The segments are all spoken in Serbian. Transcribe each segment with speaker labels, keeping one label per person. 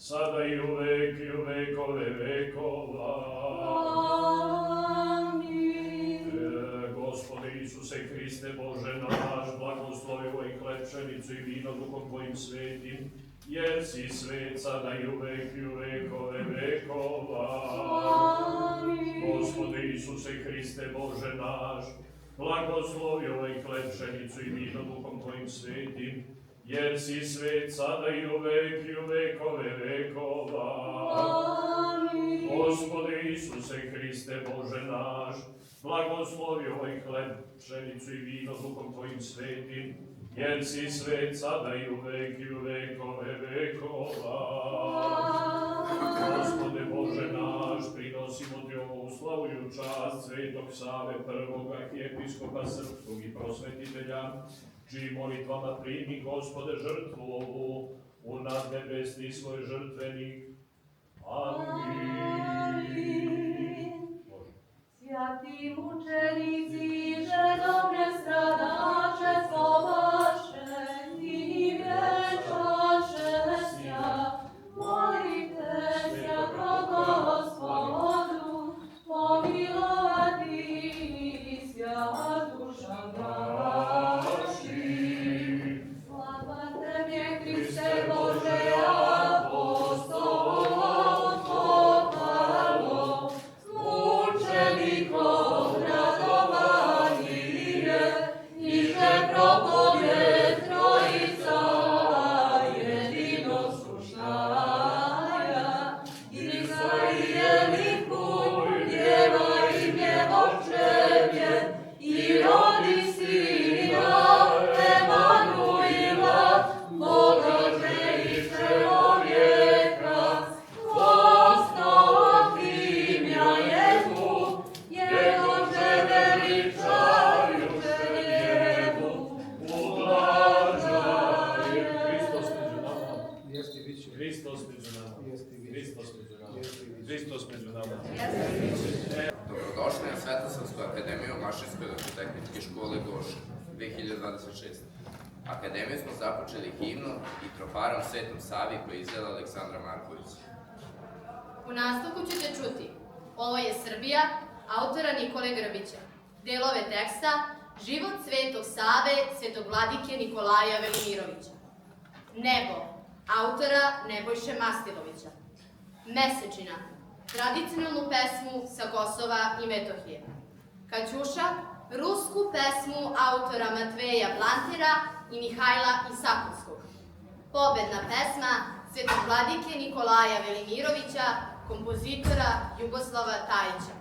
Speaker 1: sada i u vek i u vekove vekova. sada i uvek i u vekove vekova. Gospode Isuse Hriste, Bože naš, blagoslovi ovaj hleb, pšenicu i vino Duhom Tvojim svetim, jer si svet sada i uvek i u vekove vekova. Gospode Isuse Hriste, Bože naš, blagoslovi ovaj hleb, pšenicu i vino Duhom Tvojim svetim, jer si svet sada i uvek i u vekove vekova. Gospode Bože naš, prinosimo Ti ovu slavu i čast Svetog Save, prvog arhijepiskopa srpskog i prosvetitelja, čiji molitvama primi, Gospode, žrtvu ovu u nadnebesni svoj žrtvenik. Amin.
Speaker 2: Svjati mučenici, žedovne stradače slovaše i vječaše sja, molite svjato Gospodu, pomilovati svja duša naši. Slava Tebe, Hriste Bože,
Speaker 3: Dobrodošli na Svetosavsku akademiju Mašinsko-tehničke škole Goša 2026. Akademiju smo započeli himnom i troparom Svetom Savi koji je izvela Aleksandra Marković.
Speaker 4: U nastavku ćete čuti Ovo je Srbija, autora Nikole Grbića, delove teksta Život Svetog Save, Svetog vladike Nikolaja Velimirovića, Nebo, autora Nebojše Mastilovića, Mesečina, tradicionalnu pesmu sa Kosova i Metohije, Kaćuša, rusku pesmu autora Matveja Blantera i Mihajla Isakovskog, pobedna pesma Svetog vladike Nikolaja Velimirovića, kompozitora Jugoslava Tajića.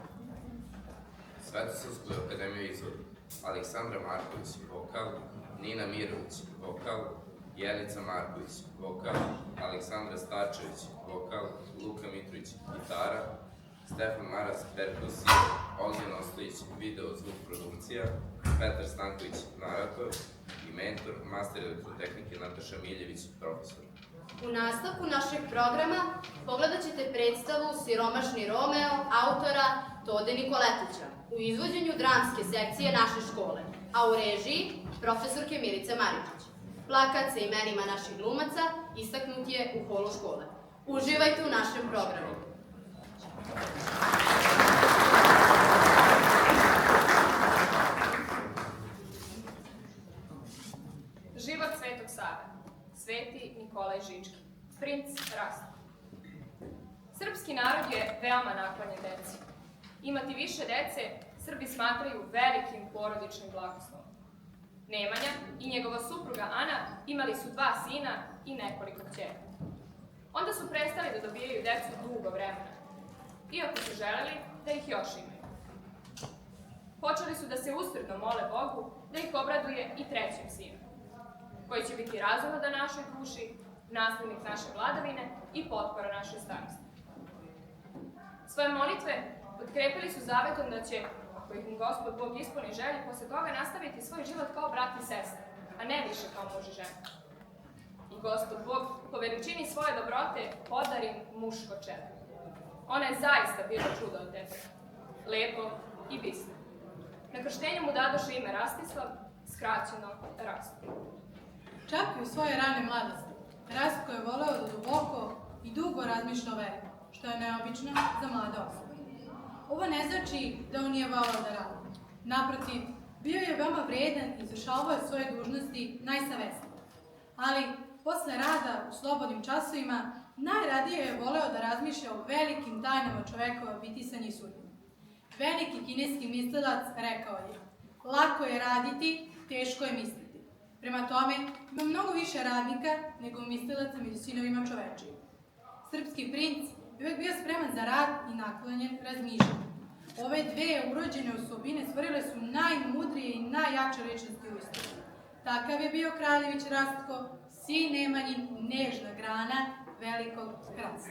Speaker 3: Svetosavsku akademiju izvodi Aleksandra Marković, vokal, Nina Mirović, vokal, Jenica Marković, vokal, Aleksandra Starčević, vokal, Luka Mitrović, gitara, Stefan Maras, perkusija, Ognjen Ostojić, video zvuk produkcija, Petar Stanković, narator i mentor, master elektrotehnike Nataša Miljević, profesor.
Speaker 4: U nastavku našeg programa pogledat ćete predstavu Siromašni Romeo autora Tode Nikoletića u izvođenju dramske sekcije naše škole, a u režiji profesorke Milice Maričić. Plakat sa imenima naših glumaca istaknut je u holu škole. Uživajte u našem programu.
Speaker 5: Život Svetog Save. Sveti Nikolaj Žički. Princ Rasta. Srpski narod je veoma naklonjen deci. Imati više dece Srbi smatraju velikim porodičnim blagoslovom. Nemanja i njegova supruga Ana imali su 2 sina i nekoliko kćeri. Onda su prestali da dobijaju decu dugo vremena, iako su želeli da ih još imaju. Počeli su da se usredno mole Bogu da ih obraduje i 3. sinu, koji će biti razonoda našoj duši, naslednik naše vladavine i potpora našoj starosti. Svoje molitve potkrepili su zavetom da će, ako ih Gospod Bog ispuni želje, posle toga nastaviti svoj život kao brat i sestra, a ne više kao muž i žena. I Gospod Bog po veličini svoje dobrote podari im muško čedo. Ona je zaista bila čudo od tebe, lepo i bistro. Na krštenju mu dadoše ime Rastislav, skraćeno Rastko.
Speaker 6: Čak i u svoje rane mladosti, Rastko je voleo da duboko i dugo razmišlja o veri, što je neobično za mlade osobe. Ovo ne znači da on nije voleo da radi. Naprotiv, bio je veoma vredan i izvršavao je svoje dužnosti najsavesnije. Ali, posle rada u slobodnim časovima, Najradije je voleo da razmišlja o velikim tajnama čovekova bitisanja i sudbine. Veliki kineski mislilac rekao je: lako je raditi, teško je misliti. Prema tome, ima mnogo više radnika nego mislilaca među sinovima čovečijim. Srpski princ je uvek bio spreman za rad i naklonjen razmišljanju. Ove dve urođene osobine stvorile su najmudrije i najjače ličnosti u istoriji. Takav je bio Kraljević Rastko, sin Nemanjin, nežna grana velikog hrasta.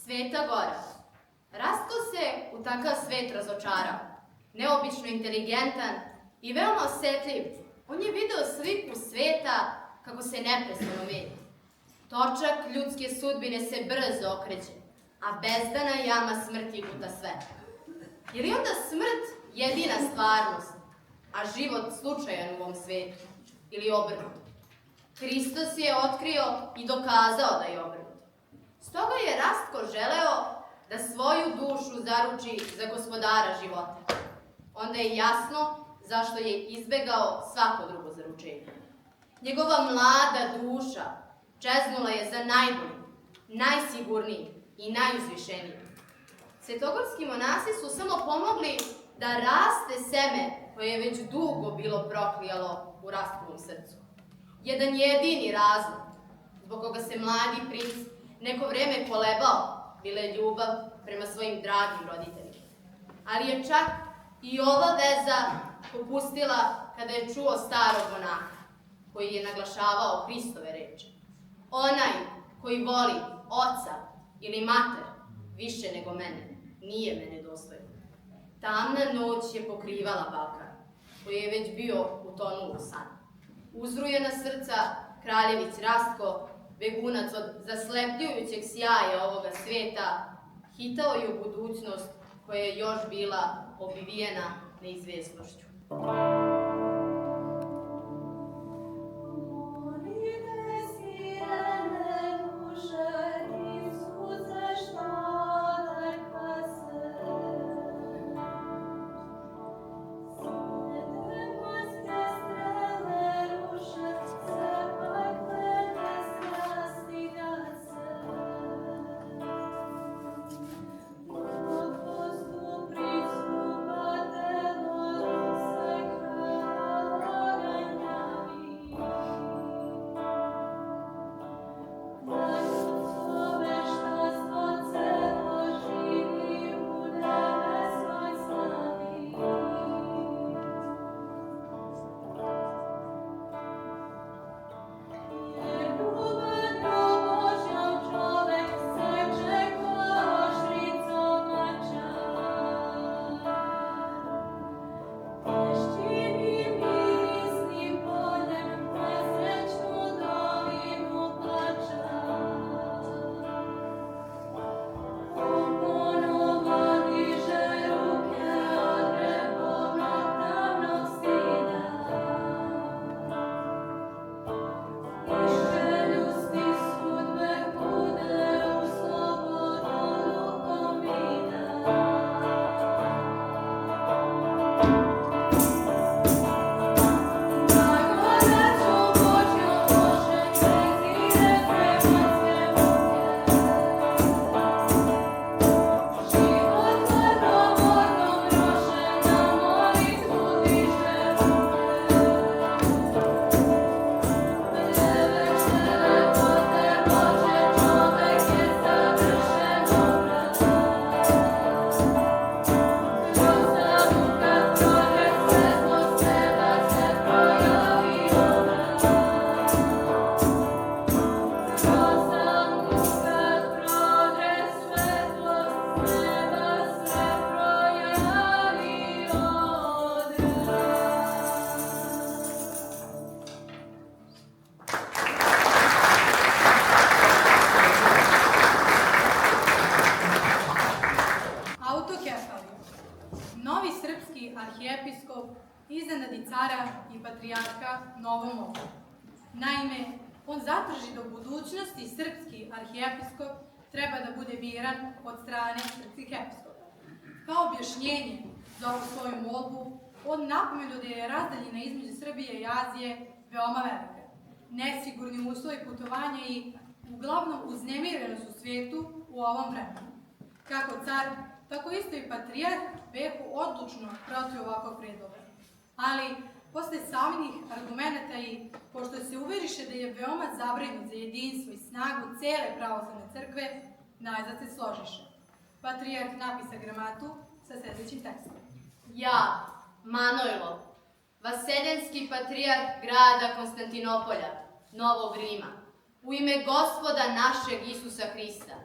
Speaker 4: Sveta Gora. Rastko se u takav svet razočarao. Neobično inteligentan i veoma osjetljiv, on je video sliku sveta kako se neprestano menja. Točak ljudske sudbine se brzo okreće, a bezdana jama smrti guta sve. Je li onda smrt jedina stvarnost, a život slučajan u ovom svetu? Ili obrnuto? Hristos je otkrio i dokazao da je obrnuto. Stoga je Rastko želeo da svoju dušu zaruči za gospodara života. Onda je jasno zašto je izbegao svako drugo zaručenje. Njegova mlada duša čeznula je za najbolji, najsigurniji i najuzvišeniji. Svetogorski monasi su samo pomogli da raste seme koje je već dugo bilo proklijalo u Rastkovom srcu. Jedan jedini razlog zbog koga se mladi princ neko vreme kolebao bila je ljubav prema svojim dragim roditeljima. Ali je čak i ova veza popustila kada je čuo starog monaka koji je naglašavao Hristove reči. Onaj koji voli oca ili mater više nego mene, nije mene dostojan. Tamna noć je pokrivala Balkan, koji je već bio utonuo u san. Uzrujena srca, kraljević Rastko, begunac od zaslepljujućeg sjaja ovoga sveta, hitao je u budućnost koja je još bila obivijena neizvjesnošću.
Speaker 2: Molite sire
Speaker 6: arhijepiskop iznenadi cara i patrijarha Novom Mogu. Naime, on zatraži da u budućnosti srpski arhijepiskop treba da bude biran od strane srpskih episkopa. Kao objašnjenje za ovu svoju molbu, on napomenu da je razdaljina između Srbije i Azije veoma velika. Nesigurni uslovi putovanja i uglavnom uznemirenost u svijetu u ovom vremenu. Kako car, tako isto i patrijarh behu odlučno protiv ovakvog predloga. Ali, posle samih argumenta i pošto se uveriše da je veoma zabrinut za jedinstvo i snagu cele pravoslavne crkve, najzad se složiše. Patrijarh napisa gramatu sa sljedećim tekstom.
Speaker 4: Ja, Manojlo, vaseljenski patrijarh grada Konstantinopolja, Novog Rima, u ime Gospoda našeg Isusa Hrista,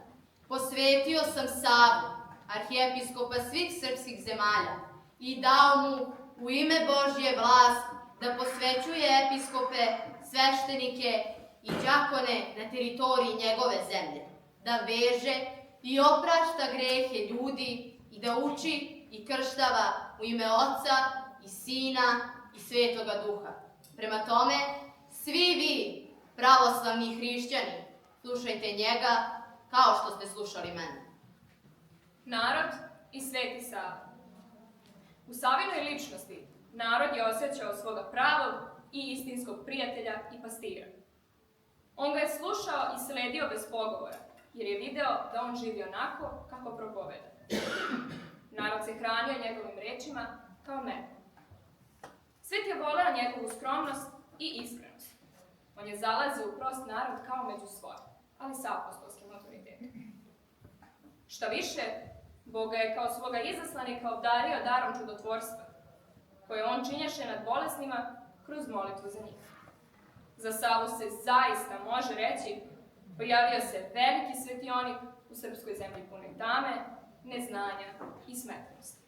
Speaker 4: posvetio sam Savu, arhijepiskopa svih srpskih zemalja, i dao mu u ime Božje vlast da posvećuje episkope, sveštenike i đakone na teritoriji njegove zemlje, da veže i oprašta grehe ljudi i da uči i krštava u ime Oca i Sina i Svetoga Duha. Prema tome, svi vi, pravoslavni hrišćani, slušajte njega kao što ste slušali mene.
Speaker 5: Narod i Sveti Sava. U Savinoj ličnosti narod je osjećao svoga pravog i istinskog prijatelja i pastira. On ga je slušao i sledio bez pogovora, jer je video da on živi onako kako propoveda. Narod se hranio njegovim rečima kao med. Svet je voleo njegovu skromnost i iskrenost. On je zalazio u prost narod kao među svoje, ali sa apostolskim autoritetom. Šta više, Bog ga je kao svoga izaslanika obdario darom čudotvorstva, koje on činješe nad bolesnima kroz molitvu za njih. Za Savu se zaista može reći, pojavio se veliki svetionik u srpskoj zemlji punoj tame, neznanja i smetnosti.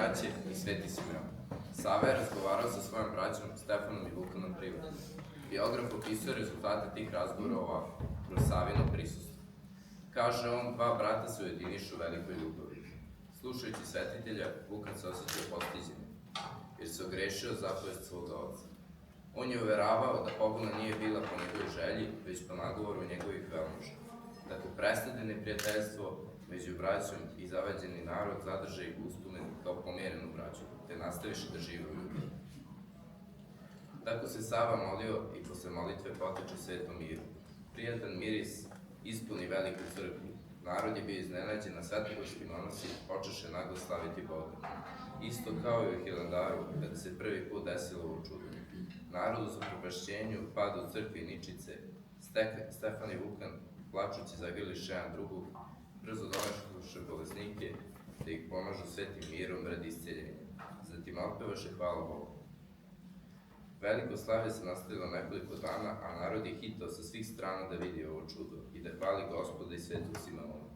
Speaker 3: braće i Sveti Simeon. Sava je razgovarao sa svojom braćom Stefanom i Vukanom privatno. Biograf opisuje rezultate tih razgovora ovako, kroz Savino prisustvo. Kaže on, dva brata se ujedinišu u velikoj ljubavi. Slušajući svetitelja, Vukan se osjećao postiđenim, jer se ogrešio zapovest svoga oca. On je uveravao da pobuna nije bila po njegovoj želji, već po nagovoru njegovih velmoža. Tako prestade neprijateljstvo među braćom i zavađeni narod zadrže ih uspomenu kao pomjerenu braću, te nastaviše da žive u ljubavi. Tako se Sava molio i posle molitve poteče svetom miru. Prijatan miris ispuni veliku crkvu. Narod je bio iznenađen, na svetogorski monasi počeše naglo slaviti Boga. Isto kao i u Hilandaru, kada se prvi put desilo ovo čudo. Narod u zapropašćenju pada u crkvi Ničice. Stefan i Vukan, plačući, zagrliše jedan drugog, brzo doneše bolesnike, te ih pomažu svetim mirom radi isceljenja. Zatim otpevaše hvala Bogu. Veliko slavlje se nastavilo nekoliko dana, a narod je hitao sa svih strana da vidi ovo čudo i da hvali Gospoda i Svetog Simeona.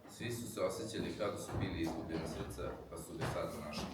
Speaker 3: Svi su se osjećali kao da su bili izgubljena srca, pa su ga sada našli.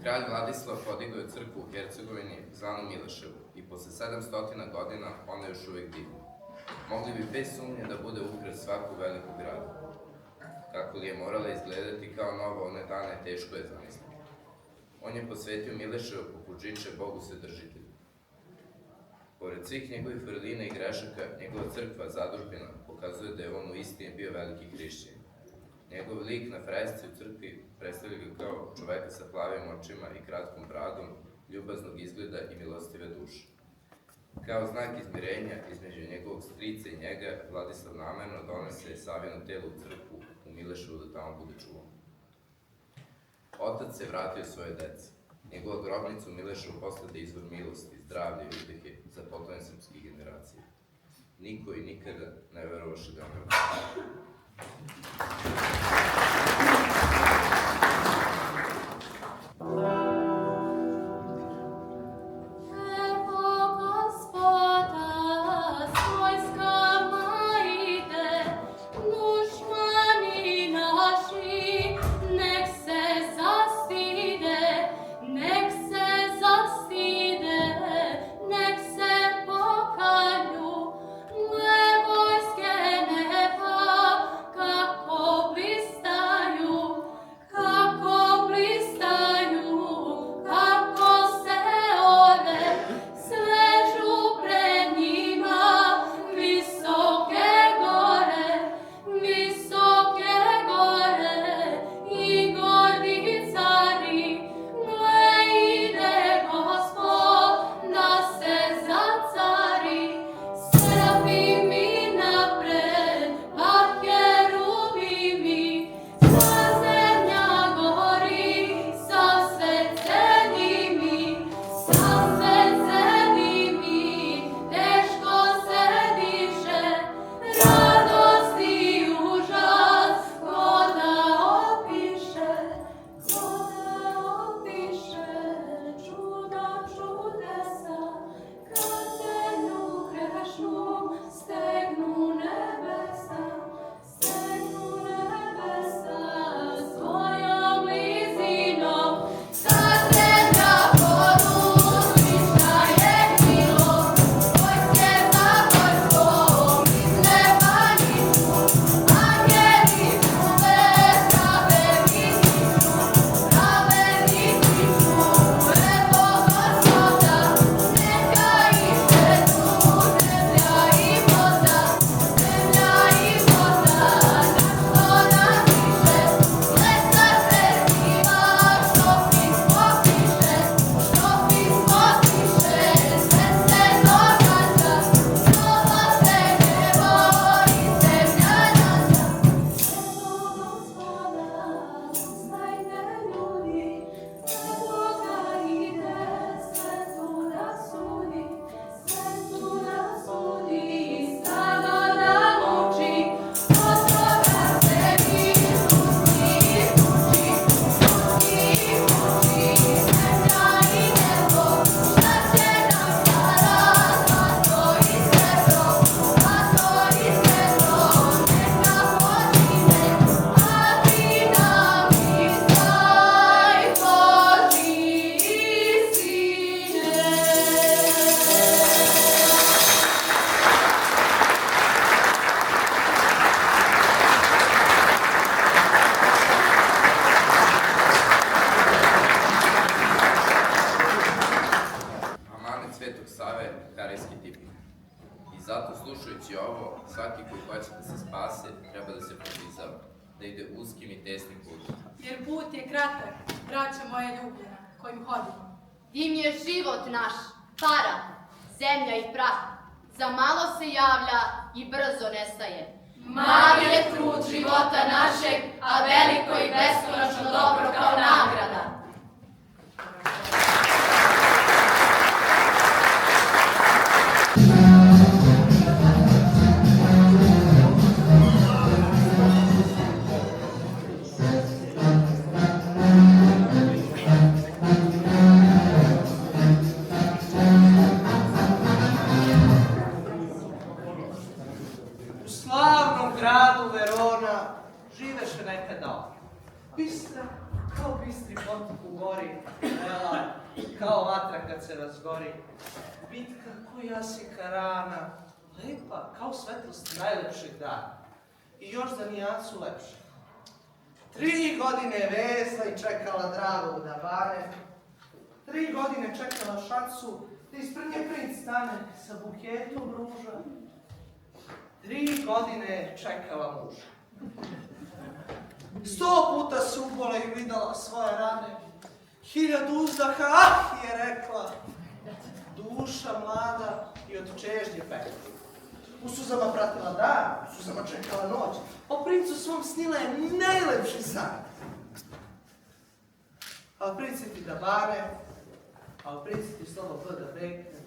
Speaker 3: Kralj Vladislav podigao je crkvu u Hercegovini, zvanu Mileševu, i posle 700 godina ona je još uvek divna. Mogli bi bez sumnje da bude ukras svakog velikog grada. Kako li je morala izgledati kao novo one dane, teško je zamisliti. On je posvetio Mileševo poput žiče Bogu Svedržitelju. Pored svih njegovih vrlina i grešaka, njegova crkva, zadužbina, pokazuje da je on u istini bio veliki hrišćanin. Njegov lik na fresci u crkvi predstavlja ga kao čoveka sa plavim očima i kratkom bradom, ljubaznog izgleda i milostive duše. Kao znak izmirenja između njegovog strica i njega, Vladislav namerno donese Savino telo u crkvu u Mileševu da tamo bude čuvan. Otac se vratio svoje dece. Njegova grobnica u Mileševu postade izvor milosti, zdravlja i utehe za potomne srpskih generacija. Niko i nikada ne verovaše da ne vrati.
Speaker 2: Nek se
Speaker 3: karejski tipik. I zato, slušajući ovo, svaki koji hoće da se spase, treba da se proklizava, da ide uskim i tesnim putem.
Speaker 6: Jer put je kratak, braćo moje ljubljena, kojim hodimo.
Speaker 4: Dim je život naš, para, zemlja i prah. Za malo se javlja i brzo nestaje. Mali je trud života našeg, a veliko i beskonačno dobro kao nagrada.
Speaker 7: U slavnom gradu Verona živeše nekada bistra, kao bistri potok u gori, vela, kao vatra kad se razgori, bitka ko jasika rana, lepa kao svetlost najlepšeg dana i još za nijansu lepše. 3 godine je vezla i čekala dragog da bane, 3 godine čekala šansu da ispred nje princ stane sa buketom ruža. 3 godine je čekala muža. 100 puta se ubola i videla svoje rane. 1000 uzdaha, ah, je rekla. Duša mlada i od čežnje pekla. U suzama pratila dan, u suzama čekala noć. O princu svom snila je najlepši san. A princ ti da bane, a princ ti slovo B da bekne.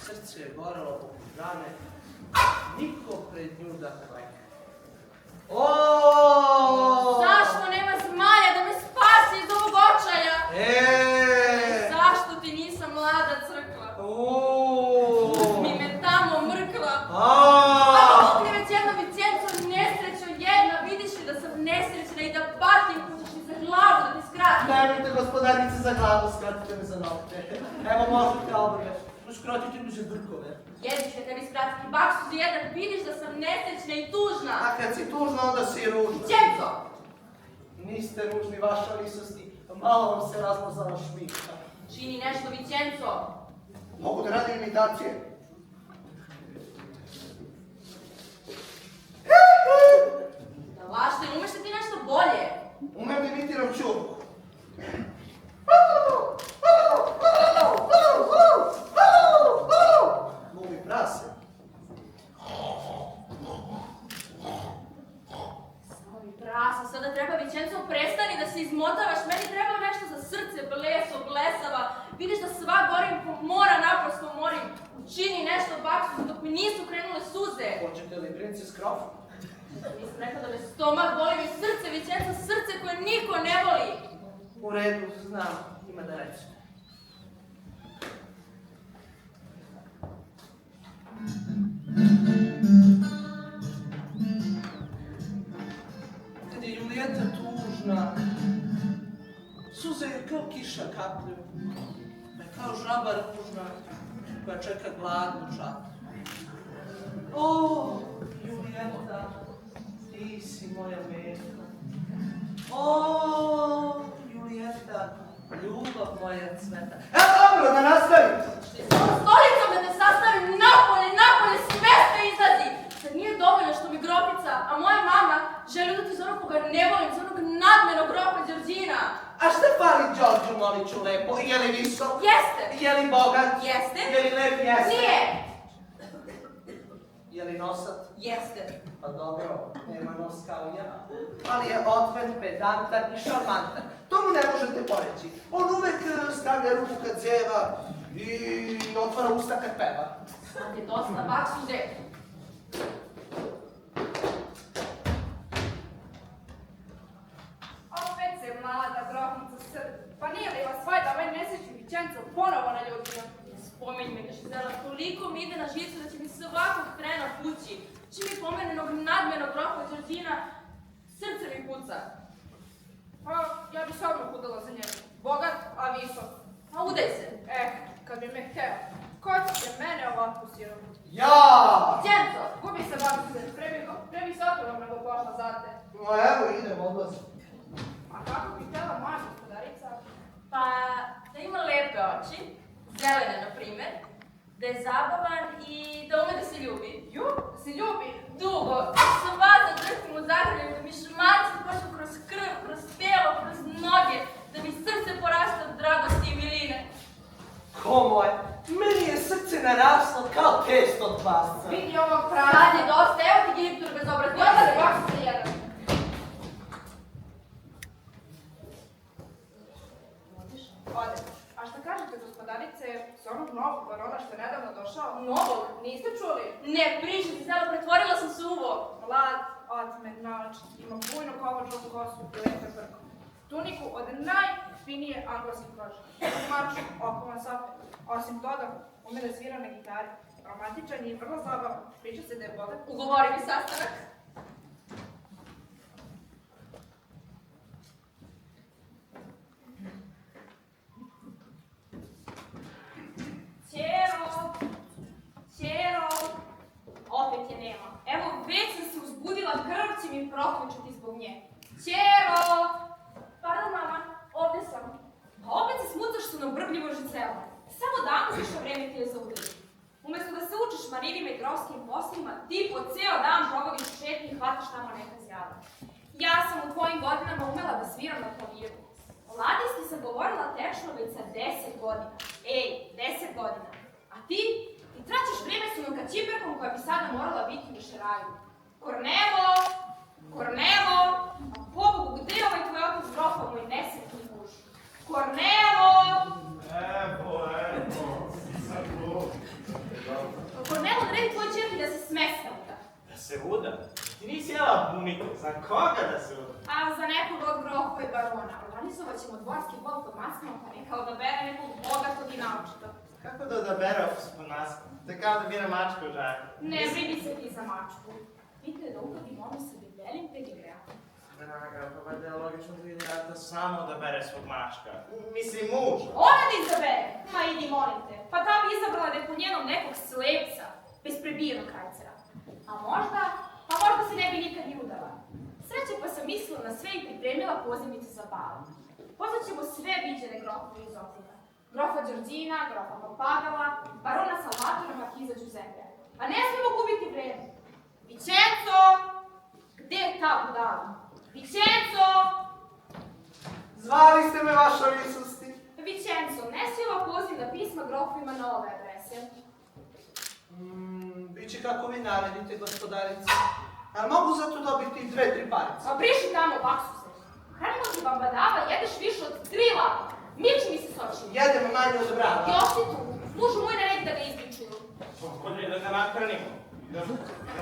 Speaker 7: Srce je gorelo poput rane, niko pred nju da klekne.
Speaker 2: Zašto nema zmaja da me spasi iz ovog očaja? Zašto ti nisam mlada crkla? Mi me tamo mrkla. A ti već jedno Vicenco nesrećo jedna, vidiš li da sam nesrećna i da patim, hoćeš li za glavu da ti skratim?
Speaker 7: Nemojte, gospodarice, za glavu, skratite me za nokte. Evo možete obrveš, skratite mi za brkove.
Speaker 2: Jedni će tebi skratiti baksu za jedan, vidiš da sam nesrećna i tužna.
Speaker 7: A kad si tužna, onda si ružna.
Speaker 2: Vicenco!
Speaker 7: Niste ružni, vaša lisosti, malo vam se razmazala šminka.
Speaker 2: Čini nešto, Vicenco.
Speaker 7: Mogu da radim imitacije.
Speaker 2: Da lašte, umeš li ti nešto bolje?
Speaker 7: Umem da imitiram čurku. Glumi prase.
Speaker 2: Ovi prasa, sada treba Vicenco prestani da se izmotavaš, meni treba nešto za srce, bleso, blesava. Vidiš da sva gorim ko mora, naprosto morim. Učini nešto baksu dok mi nisu krenule suze.
Speaker 7: Hoćete li princes krof?
Speaker 2: Nisam rekla da me stomak boli mi srce, Vicenco, srce koje niko ne voli.
Speaker 7: U redu, znam, ima da reći. Kad je Julijeta tužna, suze je kao kiša kaplju, da je kao žaba ružna koja čeka gladnu čatru. O, Julijeta, ti si moja meta. O, Julijeta, ljubav moja cveta. Evo dobro, da nastavim!
Speaker 2: S ovom stolicom da te sastavim napolje, s mesta izlazi. Zar nije dovoljno što mi grofica, a moja mama želi udati za onog koga ne volim, za onog nadmenog grofa Đorđina.
Speaker 7: A šta fali Đorđu Moliću lepo? Je li visok?
Speaker 2: Jeste.
Speaker 7: Je li bogat?
Speaker 2: Jeste.
Speaker 7: Je li lep? Jeste.
Speaker 2: Nije.
Speaker 7: Je li nosat?
Speaker 2: Jeste.
Speaker 7: Pa dobro, nema nos kao ja. Ali je otven, pedantan i šarmantan. To mu ne možete poreći. On uvek stavlja ruku kad zeva i otvara usta kad peva.
Speaker 2: Sad je dosta baksuze.
Speaker 8: Opet se mlada grofnica srdi. Pa nije li vas svoj da ovaj nesrećni Vicenco ponovo naljutio?
Speaker 2: Spomenj me, Gašizela, toliko mi ide na žicu da će mi svakog trena pući. Čim mi pomene jednog nadmenog grofa Đorđina, srce mi puca.
Speaker 8: Pa ja bi se odmah udala za njega. Bogat, a visok.
Speaker 2: A udaj se.
Speaker 8: Kad bi me hteo. Ko će mene ovako sirovu?
Speaker 7: Ja!
Speaker 2: Vicenco!
Speaker 8: Gubi se bakuse, pre bi se otrvom nego pošla za te.
Speaker 7: No evo, idem, odlazim.
Speaker 8: A kako bi htela moja gospodarica?
Speaker 2: Pa, da ima lepe oči, zelene, na primer, da je zabavan i da ume da se ljubi.
Speaker 8: Da se ljubi.
Speaker 2: Dugo, sam vas zadrhtim u zagrljaju, da mi šmaci pošlu kroz krv, kroz telo, kroz noge, da mi srce poraste od dragosti i miline.
Speaker 7: Ko moje, meni je srce naraslo kao test od pasca.
Speaker 8: Vidi ovog prava.
Speaker 2: Sad je dosta, evo ti giriptur bez obrazni.
Speaker 8: Odmah baš se jedan. Ode. A šta kažete, gospodarice, s onog novog barona što je nedavno došao?
Speaker 2: Novog?
Speaker 8: Niste čuli?
Speaker 2: Ne, pričati, sada pretvorila sam se u ovo.
Speaker 8: Mlad, otmen, naoč, ima bujnu kovačovu kosu i lepe brko. Tuniku od najfinije angolske kože. Maču, okovan sape. Osim toga, ume da svira na gitari. Romantičan je i vrlo zabavan. Priča se da je bogat.
Speaker 2: Ugovori mi sastanak.
Speaker 5: Ćero, opet je nema. Evo, već sam se uzbudila, krv će mi proključati zbog nje. Ćero!
Speaker 2: Pardon, mama, ovde sam.
Speaker 5: Pa opet se smucaš sa nobrbljivo žicela. Samo danas više vreme ti je za udar. Umesto da se učiš marinima i grovskim poslima, ti po ceo dan provodiš u šetnji i hvataš tamo neka zjada. Ja sam u tvojim godinama umela da sviram na klaviru. Mladisti sam govorila tečno već sa 10 godina. Ej, 10 godina. A ti traćiš vreme s onom kaćiperkom koja bi sada morala biti u šeraju. Kornelo, a pobogu, gde je ovaj tvoj otac grofa moj nesretni muž? Kornelo!
Speaker 9: Evo, sad tu.
Speaker 5: Kornelo, naredi tvoj čerki da se smesne uda.
Speaker 9: Da se uda? Ti nisi jela bunike, za koga da se uda?
Speaker 5: A za nekog od grofa i barona. Organizovat ćemo dvorski bol pod maskama, pa neka odabere nekog bogatog i naučitog.
Speaker 9: Kako da odabere pod maskom? To je kao da bira mačku u žaku.
Speaker 5: Ne brini se ti za mačku. Bitno je da ugodim ono sa debljelim pedigreom.
Speaker 9: Draga, pa valjda je logično da ide da samo odabere svog mačka. Mislim, muža.
Speaker 5: Ona da izabere! Ma idi, molim te. Pa ta bi izabrala da je po njenom nekog slepca, bez prebijenog krajcera. A možda se ne bi nikad ni udala. Sreće pa sam mislila na sve i pripremila pozivnice za bal. Pozvat ćemo sve viđene grofove iz okruga. Grofa Đorđina, grofa Papagala, barona Salvatora, markiza Đuzepe. A ne smemo gubiti vreme. Vicenzo! Gde je ta budala? Vicenzo!
Speaker 7: Zvali ste me, vaša visosti?
Speaker 5: Vicenzo, nesi ova pozivna pisma grofovima na ove adrese?
Speaker 7: Biće kako vi naredite, gospodarice. Ali mogu zato dobiti 2-3 parice.
Speaker 5: Pa priši tamo, baksuse. Hranimo ti bambadava, jedeš više od 3 lapa. Miči mi se s očima.
Speaker 7: Jedem manje od brava.
Speaker 5: Jositu, mužu moj naredi da ga izbičuju.
Speaker 9: Bolje da ga nahranimo. Da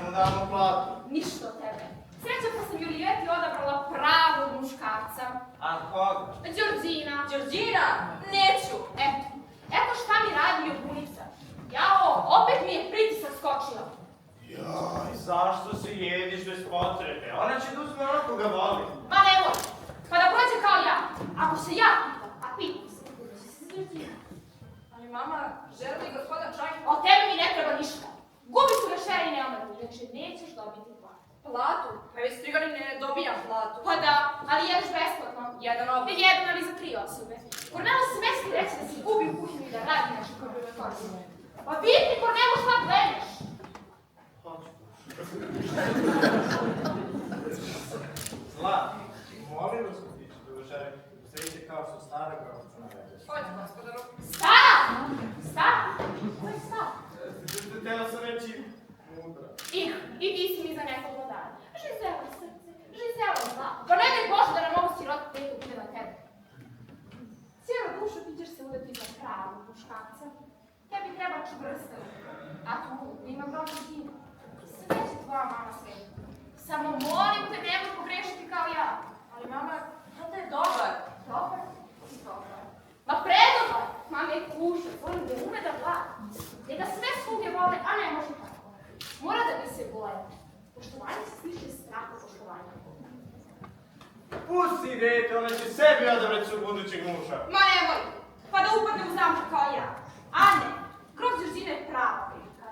Speaker 9: mu damo platu.
Speaker 5: Ništa od tebe. Sreća pa sam Julijeti odabrala pravog muškarca.
Speaker 9: A koga?
Speaker 5: Đorđina.
Speaker 2: Đorđina, neću.
Speaker 5: Eto šta mi radi Jobunica. Jao, opet mi je pritisak skočila.
Speaker 9: Joj, zašto se jediš bez potrebe? Ona će da uzme ono koga voli.
Speaker 5: Ma nemoj, pa da prođe kao ja. Ako se ja pitam, a pitam se, da će se Đorđina.
Speaker 8: Ali mama, želi li gospoda čaj?
Speaker 5: Od tebe mi ne treba ništa. Gubi su vešere i neomeru, znači nećeš dobiti platu.
Speaker 8: Platu? Pa već 3 godine ne dobijam platu.
Speaker 5: Pa da, ali jedeš besplatno. Jedan ali za 3 osobe. Kornelo se mesli reći da si gubi u kuhinju i da radi nešto koje bi me koristilo. Pa vidi, Kornelo, šta gledaš?
Speaker 9: Zla, molim vas kupići do večere, usredite kao što stara grofica navede.
Speaker 8: Hoće, gospodaru.
Speaker 5: Stara! Stara? Ko je stara?
Speaker 9: Htjela sam reći mudra.
Speaker 5: I ti si mi za nekog dana. Žizela srce, žizela zla. Pa ne daj Bože da nam mogu siroti tetu bude na tebe. Cijelo dušu ti ćeš se udati za pravog muškarca. Tebi treba čvrsta. A tu ima groža zima. Sve će tvoja mama sveti. Samo molim te, nemoj pogrešiti kao ja.
Speaker 2: Ali mama, tata je dobar.
Speaker 5: Dobar i dobar. Ma predobar! Mama je kuša, volim da ume da vlada. Je da sve sluge vole, a ne može tako. Mora da bi se boje. Poštovanje se stiče strah od poštovanja.
Speaker 9: Pusti dete, ona će sebi odabrati svog budućeg muža.
Speaker 5: Ma nemoj! Pa da upadne u zamku kao ja. A ne, grof Đorđina je prava prilika.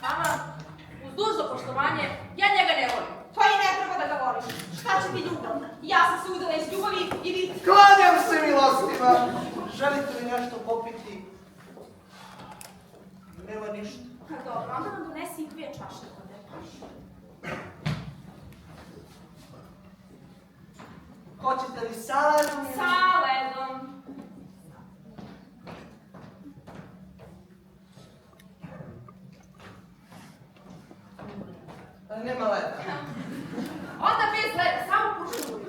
Speaker 2: Mama, uz dužno poštovanje, ja njega ne volim.
Speaker 5: Pa i ne treba da ga voliš. Šta će ti ljubav? Ja sam se udala iz ljubavi i vi...
Speaker 7: Klanjam se, milostima! Želite li sa ledom?
Speaker 5: Sa ledom.
Speaker 7: Nema leda.
Speaker 8: Onda bez leda, samo požuri.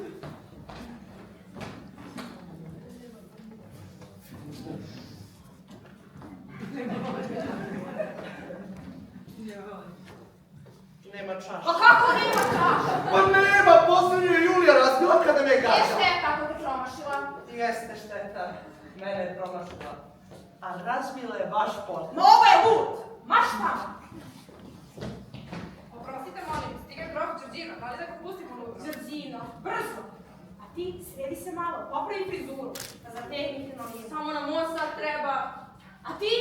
Speaker 7: Nema čaša.
Speaker 8: Pa kako nema čaša?
Speaker 7: Pa nema, poslednju je Julija razbila kada me je
Speaker 8: Nije
Speaker 7: gađala.
Speaker 8: šteta ako te promašila.
Speaker 7: Jeste šteta, mene je promašila. A razbila je baš portal.
Speaker 8: No ovo je lud. Maš tamo. Oprostite, molim, stiga je prof. Đorđino, da li da ga pustimo lud? Đorđino, brzo. A ti sredi se malo, popravi frizuru. Da zategnite noge.
Speaker 2: Samo nam sad treba.
Speaker 8: A ti?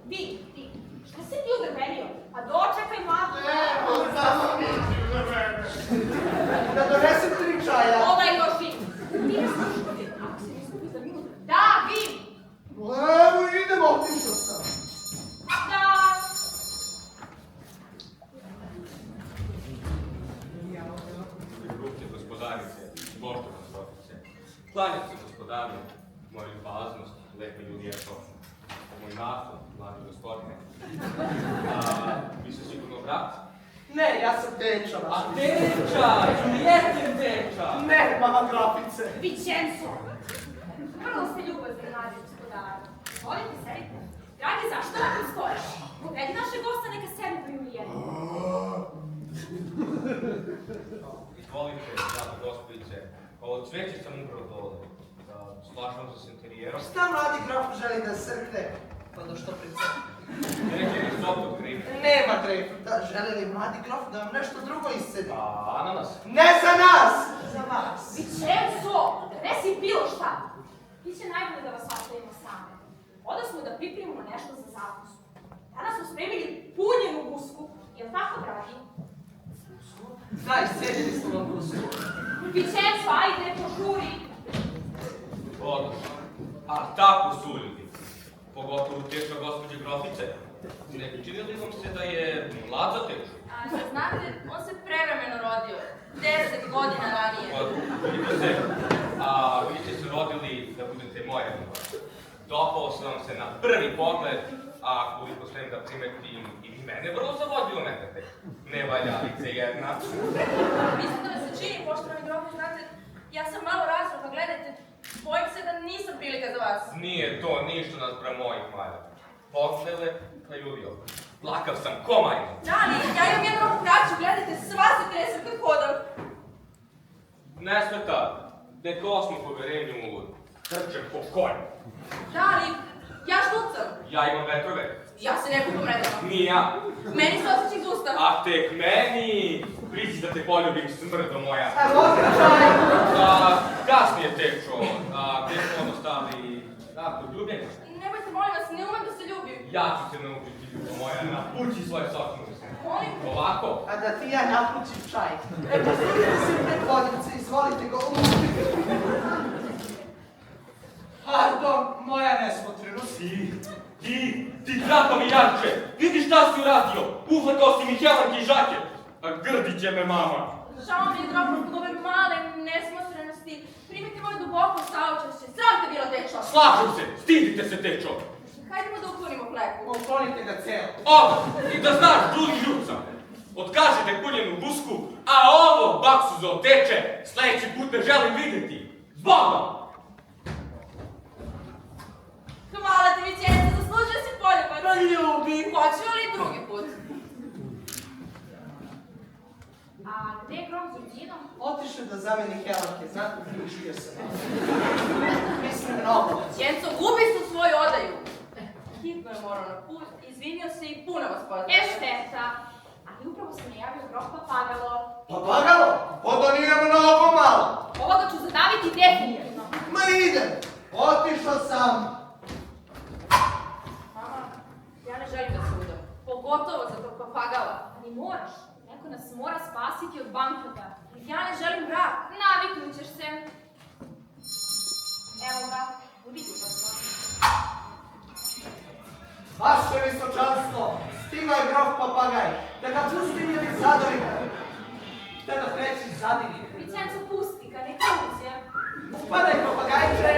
Speaker 8: Ti. Šta se ti udrvenio? Pa dočekaj mladu.
Speaker 7: Da donesem 3 čaja.
Speaker 8: Ovaj još i. Ti ne slušati. Ako se ne skupi za minut. Da, vi.
Speaker 7: Evo idemo, otišao sam.
Speaker 8: Da.
Speaker 10: Ruke gospodarice, poštovane profesorice. Klanjam se gospodaru, moju ljubaznost, lepa Julijeto, moj naslov, mladi gospodine. Vi ste sigurno brat?
Speaker 7: Ne, ja sam Deča.
Speaker 10: A Deča, Julijetin Deča!
Speaker 7: Ne, mama grafice.
Speaker 8: Vicenzo. Vrlo ste ljubazni, mladi gospodari. Volite, sedite. Dragi, zašto ovako stojiš? Povedi naše gosta, neka sedne po Julijetu.
Speaker 10: Izvolite, draga gospodice, ovo cveće sam upravo dole. Slažem se s interijerom.
Speaker 7: Šta mladi graf želi da srkne? Pa da što priča?
Speaker 10: Neće mi sopog gripa.
Speaker 7: Nema grejpfruta. Želi li mladi graf da vam nešto drugo iscedi?
Speaker 10: A ananas?
Speaker 7: Ne za nas! Za vas.
Speaker 8: Vicenzo, resi bilo šta. Biće najbolje da vas ostavimo same. Oda smo da pripremimo nešto za zakusku. Danas smo spremili punjenu gusku. Jel tako, dragi?
Speaker 7: Daj, sjedili smo vam gusku.
Speaker 8: Vicenzo, ajde, požuri.
Speaker 10: Odlično. A tako su ljudi. Pogotovo teča gospođe grofice. Ne čini li vam se da je mlad za teču?
Speaker 2: Znate, on se prevremeno rodio. 10 godina ranije.
Speaker 10: Vidite se, vi ste se rodili da budete moja ljubav. Dopao sam vam se na prvi pogled, a koliko smem da primetim i vi mene vrlo zavodilo nekate. Nevaljalice jedna.
Speaker 2: Mislim da mi se čini, poštovani grofu, znate, ja sam malo razruka, gledajte, bojim se da nisam prilika za vas.
Speaker 10: Nije to ništa naspram mojih malja. Poglede, pa Julio, plakav sam ko majmun.
Speaker 2: Da, ali ja imam jednu ovu kraću, gledajte, sva se tresem kad hodam.
Speaker 10: Ne smeta, neka osmo poverenju trčem po konju.
Speaker 2: Da, ali ja štucam.
Speaker 10: Ja imam vetrove.
Speaker 2: Ja se ne kupam redama.
Speaker 10: Ni ja.
Speaker 2: Meni se osjeća iz usta.
Speaker 10: A tek meni, priđi da te poljubim smrdo moja. Kasnije tečo, gdje smo ono stali, kod ljubljenja.
Speaker 2: Nemojte, molim vas, ne umem da se ljubim.
Speaker 10: Ja ću te naučiti, ljubo moja, napući svoje soknuze.
Speaker 2: Molim.
Speaker 10: Ovako.
Speaker 7: A da ti ja napućim čaj. Poslušajte se pred vodice, izvolite go. Pardon, moja nesmotrenost.
Speaker 10: Ti trapavi Janče, vidi šta si uradio, uflakao si mi helanke i žake, a grdi će me mama.
Speaker 2: Žao mi je, drogo, zbog ove male nesmotrenosti. Primite moje duboko saučešće. Sram te bilo, tečo.
Speaker 10: Slažem se, stidite se tečo.
Speaker 2: Hajdemo da uklonimo fleku.
Speaker 7: Uklonite ga celo.
Speaker 10: Ovo, i da znaš, Đuli Ljuca, otkažite punjenu gusku, a ovo baksu za oteče, sledeći put ne želim vidjeti. Zbogom!
Speaker 2: Hvala ti, Vicenzo, zaslužio si poljubac.
Speaker 7: Pa ljubi.
Speaker 2: Hoću li drugi put?
Speaker 8: A gde je grom s Đorđinom?
Speaker 7: Otišao da zameni helanke, znate, priučio sam. Mislim mnogo.
Speaker 2: Vicenzo, gubi su svoju odaju. Hitno je morao na put, izvinio se i puno vas pozdravio.
Speaker 8: Šteta. Ali upravo se najavio grof Papagalo.
Speaker 7: Papagalo? Pa da nije mnogo malo.
Speaker 8: Ovoga ću zadaviti definitivno.
Speaker 7: Ma idem. Otišao sam.
Speaker 2: Mama, ja ne želim da se udam. Pogotovo za tog papagala.
Speaker 8: Ali moraš. Neko nas mora spasiti od bankrota.
Speaker 2: Ja ne želim brak.
Speaker 8: Naviknut ćeš se. Evo ga, budite pa smo.
Speaker 7: Vaše visočanstvo, stigao je grof Papagaj. Da ga pustim ili zadovim. Da ga kreći zadivim.
Speaker 8: Vicenzo, pusti ga, neka uđe.
Speaker 7: Padaj, papagajče!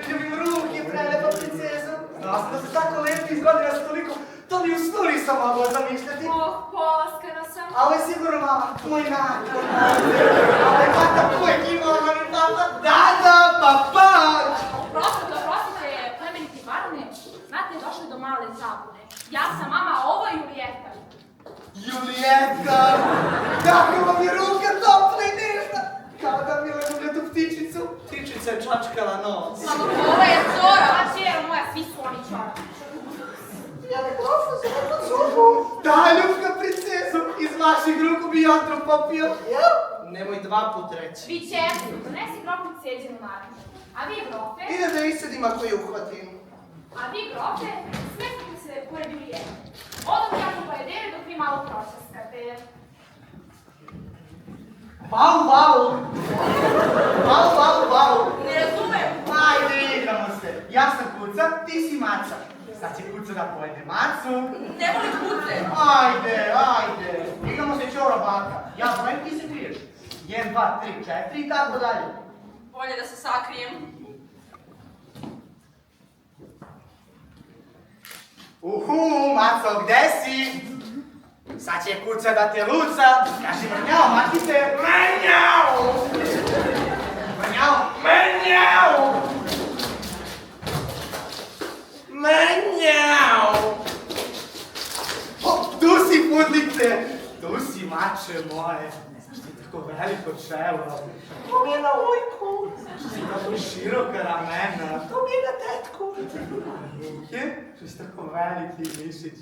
Speaker 7: Ljubim ruke, prelepa princezo. Znao sam da se tako lepi iz godina sa toliko, to ni u snu nisam mogla zamišljati.
Speaker 2: Polaskana sam.
Speaker 7: A ovo je sigurno mama, tvoj nakon. Ovo je tata, tvoj kimono, tata. Da, papa!
Speaker 2: Oprostite, plemeniti barone, znate, došli do male zabune. Ja sam mama, a ovo je Julijeta.
Speaker 7: Julijeta! Kako vam je ruka topla i nežna! Kao da mi legule tu ptičicu. Ptičica je čačkala nos.
Speaker 2: Mama, ovo je Zora. A čero moja, svi su oni čora.
Speaker 7: Ja ne prošla sam na cugu. Da, ljubka princezu, iz vaših ruku bi jatro popio. Nemoj 2 put reći.
Speaker 2: Vi će, donesi grobnicu sjeđenu naravno. A vi, grofe?
Speaker 7: Ide da isedim ako je uhvatim.
Speaker 2: A vi, grofe, smestite se pored Julijeta. Odom ja po pojedere dok vi malo pročaskate.
Speaker 7: Bau!
Speaker 2: Ne razumem.
Speaker 7: Ajde, igramo se. Ja sam kuca, ti si maca. Sad će kuca da pojede macu.
Speaker 2: Ne volim kuce.
Speaker 7: Ajde. Igramo se čora baka. Ja zovem, ti se kriješ. 1, 2, 3, 4 i tako dalje.
Speaker 2: Bolje da se sakrijem.
Speaker 7: Maco, gde si? Sad će kuca da te luca. Kaži mrnjao, makite. Mrnjao! Tu si, pudlice. Tu si, mače moje. Znaš ti tako veliko čelo. To mi je na ujku. Znaš ti tako široka ramena. To mi je na tetku. Ruke? Što si tako veliki mišić.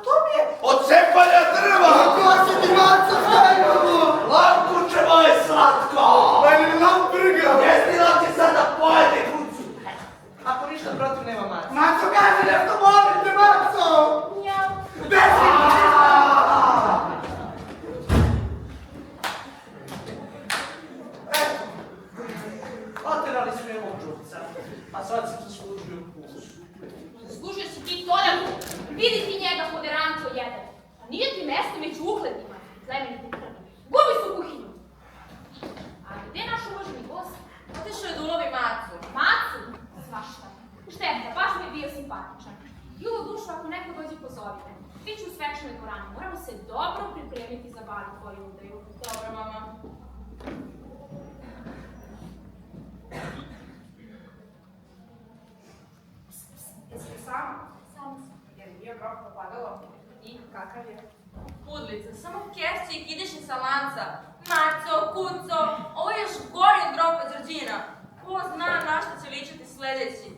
Speaker 7: To mi je... Od cepanja drva! Kako si ti maca stajamo? Lampučevo je slatko! Meni lamprga! Desnila ti sada pojede kucu. Ako ništa protiv nema maca. Maco, kaži nešto molim te, Maco!
Speaker 2: Njau.
Speaker 7: Desi! Oterali su me mog župca, a sad se zaslužuju kuću.
Speaker 2: Zaslužio si ti toljaku. Vidi ti njega, poderanko jedan. A nije ti mesto među uhledima. Plemeniti krvi. Gubi se u kuhinju. A gdje je naš uvaženi gost? Otišao je da ulovi macu. Macu? Svašta. Šteta, baš mi je bio simpatičan. Ljubo dušu, ako neko dođe pozovite. Biću u svečanoj dvorani. Moramo se dobro pripremiti za bar tvoju udaju. Dobro, mama.
Speaker 8: Jeste sama?
Speaker 2: Samo sam.
Speaker 8: Jer nije grof popadalo. I kakav je?
Speaker 2: Pudlica, samo kefci i kidiši sa lanca. Maco, kuco, ovo je još gori od grofa Đorđina. Ko zna na što će ličiti sljedeći.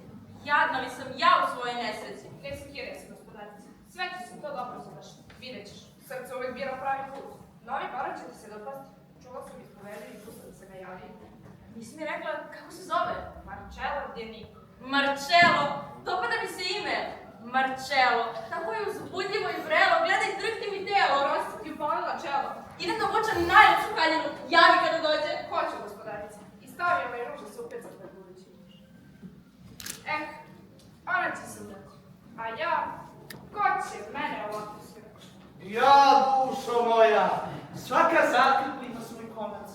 Speaker 2: Jadna li sam ja u svojoj nesreći.
Speaker 8: Ne skiraj se, gospodarice. Sve će se to dobro završiti. Vidjet ćeš. Srce uvijek bira pravi put. Novi baran će ti se dopasti. Čuo sam ispovedi i pusta da se ga javi.
Speaker 2: Nisi mi rekla kako se zove?
Speaker 8: Marčela Djeniko.
Speaker 2: Marčelo, dopada mi se ime. Marčelo, tako je uzbudljivo i vrelo, gledaj, drhti mi telo.
Speaker 8: Dobro si ti upalila čelo.
Speaker 2: Idem da vučem najljepšu haljinu, javi kada dođe.
Speaker 8: Hoće, gospodarice. I stavio ovaj ruž da se upeca pred budući. Ona će se udati. A ja, ko će mene ovako svirati?
Speaker 7: Ja, dušo moja, svaka zakrpa ima svoj konac.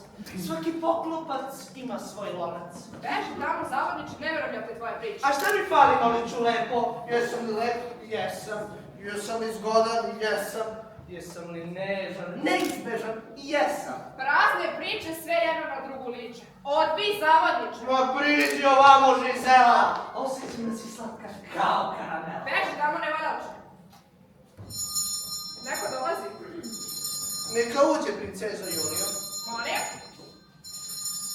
Speaker 7: Svaki poklopac ima svoj lonac.
Speaker 8: Beži tamo, zavodniče, ne verujem ja te tvoje priče.
Speaker 7: A šta mi fali, moliću, lepo? Jesam li lep? Jesam. Jesam li zgodan? Jesam. Jesam li nežan? Neizbežan? Jesam.
Speaker 8: Prazne priče sve jedno na drugu liče. Odbij, zavodniče.
Speaker 7: Ma priđi ovamo, Žizela. Osjećam da si slatka kao karamel.
Speaker 8: Beži tamo, ne valjače. Neko dolazi.
Speaker 7: Neka uđe, princezo Julio.
Speaker 8: Molim?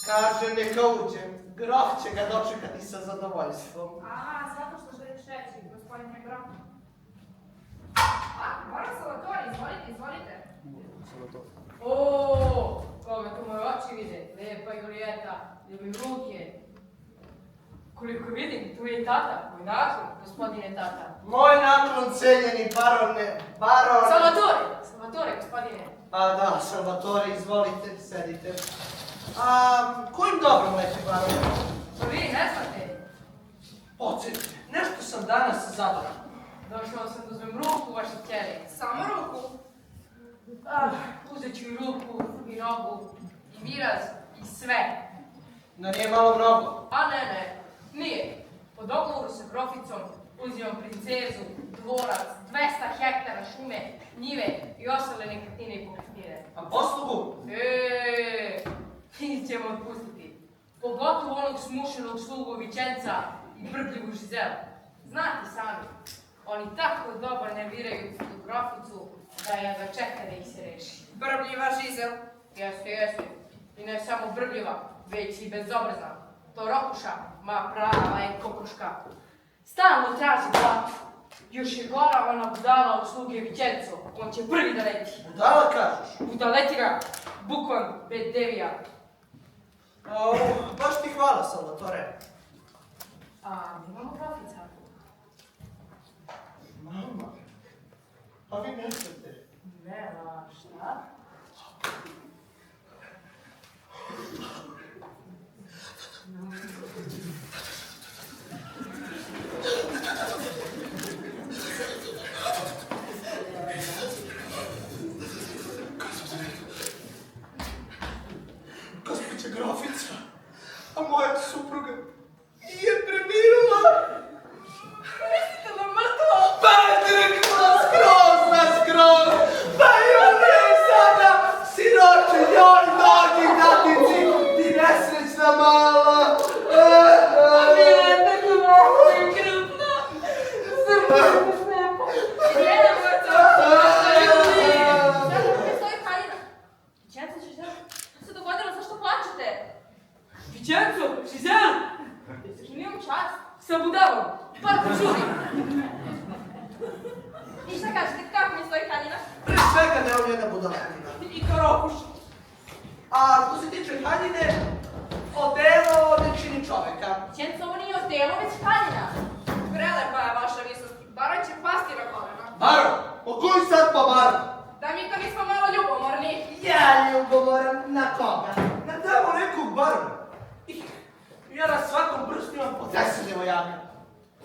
Speaker 7: Kaže, neka uđe. Grof će ga dočekati sa zadovoljstvom.
Speaker 8: Aha, zato što želiš reći, gospodine grof. Moram Salvatore, izvolite.
Speaker 2: Ooo, koga tu moje oči vide, lepa Julijeta, ljubim ruke. Koliko vidim, tu je i tata, moj naklon, gospodine tata.
Speaker 7: Moj naklon, cenjeni barone,
Speaker 2: Salvatore, gospodine.
Speaker 7: Pa da, Salvatore, izvolite, sedite. Kojim dobrom leće, barone?
Speaker 2: Pa vi ne znate.
Speaker 7: Podsjetite, nešto sam danas zadovoljan.
Speaker 2: Došao sam da uzmem ruku vaše ćeri.
Speaker 8: Samo ruku.
Speaker 2: Uzet ću i ruku i
Speaker 11: i nogu, i miraz, i sve.
Speaker 7: Da nije malo mnogo.
Speaker 11: A ne, nije. Po dogovoru sa groficom uzimam princezu, dvorac, 200 hektara šume, njive i ostale nekretnine i pokretnine.
Speaker 7: A poslugu?
Speaker 11: Njih ćemo otpustiti. Pogotovo onog smušenog slugu Vičenca i brbljivu Žizelu. Znate sami, oni tako dobro nerviraju tu groficu da je ga čeka da ih se reši.
Speaker 8: Brbljiva Žizel.
Speaker 11: Jeste. I ne samo brbljiva, već i bezobrazna. To rokuša, ma prava je kokoška. Stalno traži platu. Još je gora ona budala od sluge Vičenco. On će prvi da leti.
Speaker 7: Budala kažeš?
Speaker 11: Budaleti ga, bukvan bedevija.
Speaker 7: Baš ti hvala, Salvatore.
Speaker 11: A, imamo grofica.
Speaker 9: Mama, a vi nećete?
Speaker 11: Ne, a šta?
Speaker 7: Gospođa grofica, a moja supruga nije premirila.
Speaker 11: Mislite da je mrtva?
Speaker 7: Pa je direktno skroz. Pa i on je sada siroče njoj nogi datici i nesrećna mala.
Speaker 11: A mi je tako malo i krupno. Srpno se snema. Idemo to. Sada mi stoji Haljina. Vičenco, Žizel, što se dogodilo? Zašto plačete? Vičenco, Žizel! S kim imam čast? Sa budavom. Parko čuli. I šta kažete, kako mi stoji Haljina?
Speaker 7: Pre svega ne on jedna budalatina.
Speaker 11: I to rokuš.
Speaker 7: A što se tiče Haljine, odelo ne čini čoveka.
Speaker 11: Vičenco, ovo nije odelo, već Haljina.
Speaker 8: Prelepa je vaša visost. Baran će pasti na kolena.
Speaker 7: Baro, o koji sad pa Baro?
Speaker 8: Da mi to nismo malo ljubomorni.
Speaker 7: Ja ljubomoram na koga? Na tamo nekog Barona. Ja na svakom prstu imam po 10 devojaka.